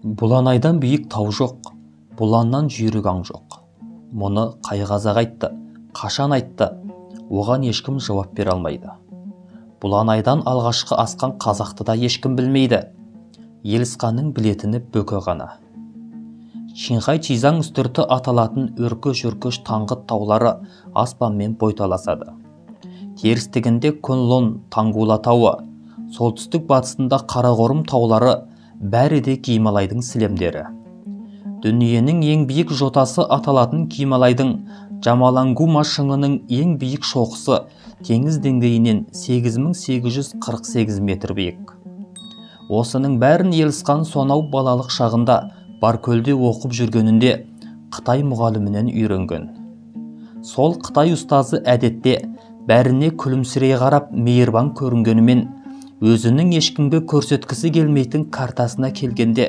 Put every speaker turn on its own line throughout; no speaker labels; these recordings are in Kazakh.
Бұланайдан биік тау жоқ, бұланнан жүйрік аң жоқ. Мұны қай қазақ айтты, қашан айтты, оған ешкім жауап бере алмайды. Бұланайдан алғашқы асқан қазақты да ешкім білмейді. Елісқанның білетіні Бөкі ғана. Чинхай Чизаң үстірті аталатын өркөш-өркөш таңғыт таулары аспанмен бойталасады. Терістігінде Күнлун Тангула тауы, солтүстік батысында Қарақорым таулары бәрі де Гималайдың сілемдері. Дүниенің ең биік жотасы аталатын Гималайдың Джамалангума шыңының ең биік шоқысы теңіз деңгейінен 8848 метр биік. Осының бәрін Елісқан сонау балалық шағында Баркөлде оқып жүргенінде Қытай мұғалімінен үйренген. Сол Қытай ұстазы әдетте бәріне күлімсірей қарап мейірбан көрінгенімен, өзінің ешкімге көрсеткісі келмейтін картасына келгенде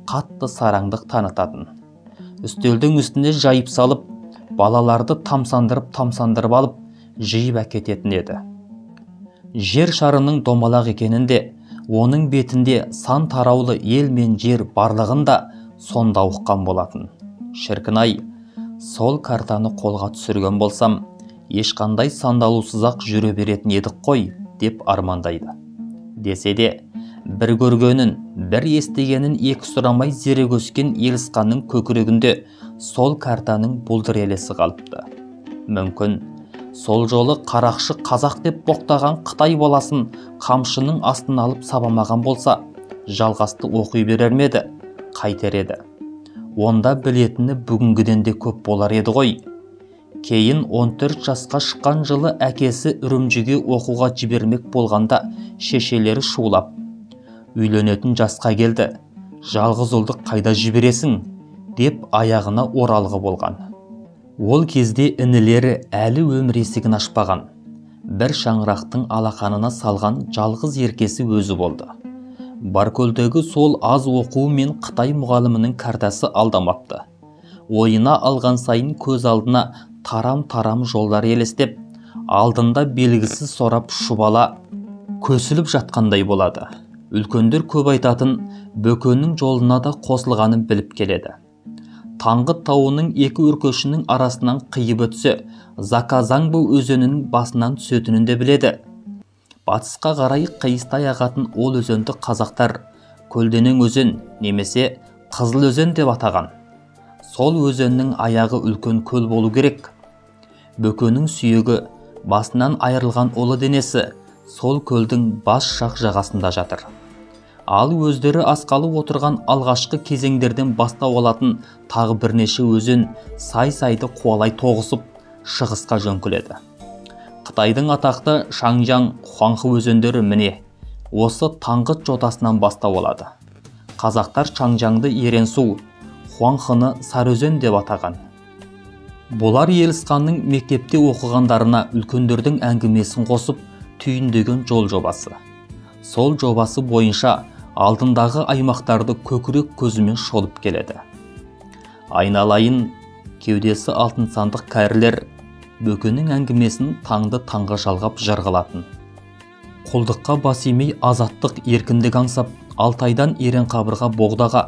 қатты сараңдық танытатын. Үстелдің үстіне жайып салып, балаларды тамсандырып алып, жиып әкететін еді. Жер шарының домалақ екенінде, оның бетінде сан тараулы ел мен жер барлығында сонда ұққан болатын. Шіркін-ай, сол картаны қолға түсірген болсам, ешқандай сандалусыз-ақ жүре беретін едік қой, деп армандайды. Десе де, бір көргенін, бір естігенін екі сұрамай зерек өскен Елісқанның көкірегінде сол картаның бұлдыр елесі қалыпты. Мүмкін, сол жолы қарақшы қазақ деп боқтаған Қытай баласын қамшының астын алып сабамаған болса, жалғасты оқи берер меді, қайтер еді. Онда білетіні бүгінгіден де көп болар еді ғой. Кейін 14 жасқа шыққан жылы әкесі Үрімжіге оқуға жібермек болғанда шешелері шулап, үйленетін жасқа келді, жалғыз ұлды қайда жібересің, деп аяғына оралғы болған. Ол кезде інілері әлі өмір есігін ашпаған, бір шаңырақтың алақанына салған жалғыз еркесі өзі болды. Баркөлдегі сол аз оқуы мен Қытай мұғалімінің картасы алдамапты. Ойына алған сайын көз алдына тарам-тарам жолдар елестеп, алдында белгісіз сорап шұбала көсіліп жатқандай болады. Үлкендер көп айтатын Бөкенің жолына да қосылғанын біліп келеді. Таңғыт тауының екі өркешінің арасынан қиып өтсе, Заказаңбу өзенінің басынан түсетінін де біледі. Батысқа қарай қиыстай ағатын ол өзенді қазақтар Көлденең өзен немесе Қызыл өзен деп атаған. Сол өзеннің аяғы үлкен көл болу керек. Бөкенің сүйегі, басынан айырылған ұлы денесі сол көлдің бас жақ жағасында жатыр. Ал өздері асқалы отырған алғашқы кезеңдерден бастау алатын тағы бірнеше өзен сай-сайды қуалай тоғысып шығысқа жөңкіледі. Қытайдың атақты Шаңжаң, Хуаңхы өзендері міне осы Таңғыт жотасынан бастау алады. Қазақтар Шаңжаңды Еренсу, Хуаңхыны Сарыөзен деп атаған. Бұлар Елісқанның мектепте оқығандарына үлкендердің әңгімесін қосып түйіндеген жол жобасы. Сол жобасы бойынша алдындағы аймақтарды көкірек көзімен шолып келеді. Айналайын, кеудесі алтын сандық кәрілер Бөкенің әңгімесін таңды таңға жалғап жырғалатын. Құлдыққа бас имей азаттық еркіндік аңсап, Алтайдан Еренқабырға Боғдаға,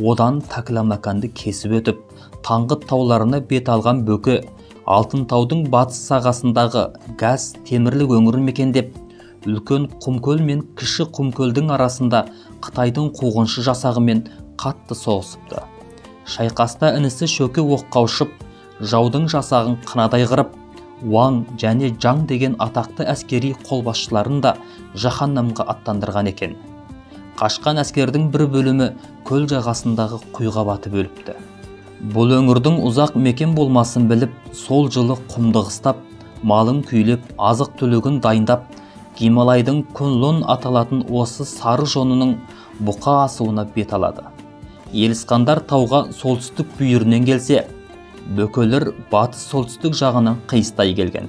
одан Такламаканды кесіп өтіп, Таңғыт тауларына бет алған Бөкі, Алтынтаудың батыс сағасындағы газ темірлік өңірін мекендеп, үлкен Құмкөл мен кіші Құмкөлдің арасында Қытайдың қуғыншы жасағымен қатты соғысыпты. Шайқаста інісі Шөке оққа ұшып, жаудың жасағын қынадай қырып, Уаң және Жаң деген атақты әскери қолбасшыларын да жаһаннамға аттандырған екен. Қашқан әскердің бір бөлімі көл жағасындағы құйға батып өліпті. Бұл өңірдің ұзақ мекен болмасын біліп, сол жылы құмды қыстап, малын күйлеп, азық түлігін дайындап, Гималайдың Күнлун аталатын осы сары жонының бұқа асуына бет алады. Елісқандар тауға солтүстік бүйірінен келсе, Бөкелер батыс солтүстік жағынан қиыстай келген.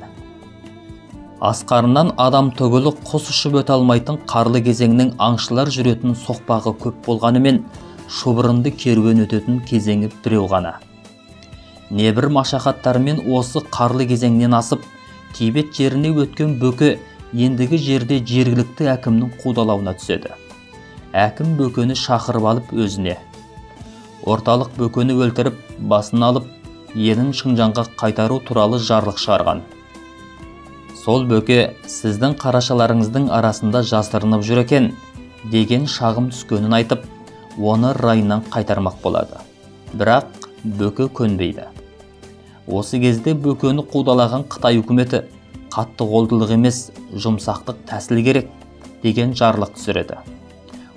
Асқарынан адам төгілі құс ұшып өте алмайтын қарлы кезеңнің аңшылар жүретін соқпағы көп болғанымен, шұбырынды керуен өтетін кезеңі біреу ғана. Небір машақаттарымен осы қарлы кезеңнен асып, Тибет жеріне өткен Бөкі ендігі жерде жергілікті әкімнің қудалауына түседі. Әкім Бөкені шақырып алып өзіне: орталық бөкені өлтіріп, басын алып, елін Шыңжаңға қайтару туралы жарлық шығарған. Сол бөке сіздің қарашаларыңыздың арасында жасырынып жүр екен деген шағым түскенін айтып, оны райынан қайтармақ болады. Бірақ бөке көнбейді. Осы кезде бөкені қудалаған Қытай үкіметі қатты қолдылық емес, жұмсақтық тәсіл керек деген жарлық түсіреді.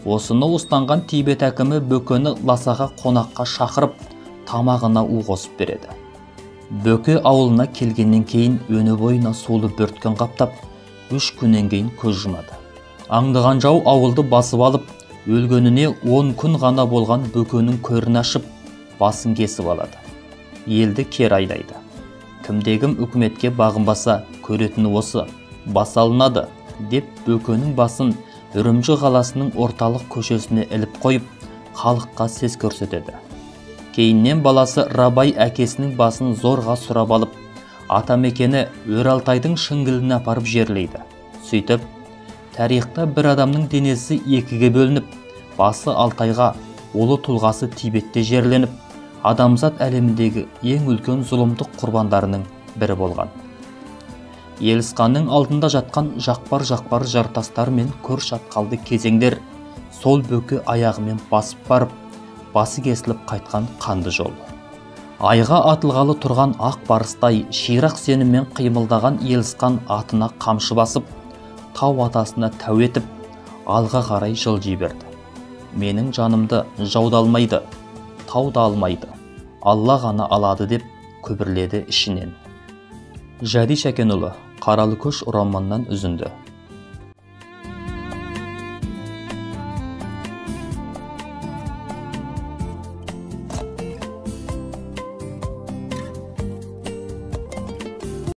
Осыны ұстанған Тибет әкімі бөкені Ласаға қонаққа шақырып, тамағына у қосып береді. Бөке ауылына келгеннен кейін өне бойына сулы бөрткен қаптап, 3 күннен кейін көз жұмады. Аңдыған жау ауылды басып алып, өлгеніне 10 күн ғана болған бөкенің көрін ашып, басын кесіп алады. Елді кері айдайды. Кімде-кім үкіметке бағынбаса, көретіні осы, бас алынады, деп бөкенің басын Үрімжі қаласының орталық көшесіне іліп қойып, халыққа сес көрсетеді. Кейіннен баласы Рабай әкесінің басын зорға сұрап алып, атамекені Өралтайдың шыңгіліне апарып жерлейді. Сөйтіп, тарихта бір адамның денесі екіге бөлініп, басы Алтайға, ұлы тұлғасы Тибетте жерленіп, адамзат әлеміндегі ең үлкен зұлымдық құрбандарының бірі болған. Елісханның алдында жатқан жақпар-жақпар жартастар мен көр шатқалды кезеңдер сол бөке аяғымен басып барып, басы кесіліп қайтқан қанды жол. Айға атылғалы тұрған ақ барыстай ширақ сеніммен қимылдаған Елісхан атына қамшы басып, тау атасына тәу етіп, алға қарай жылжи берді. Менің жанымды жау да алмайды, тау да алмайды, Алла ғана алады деп күбірледі ішінен. Жәди Шәкенұлы, Қаралы көш романынан үзінді.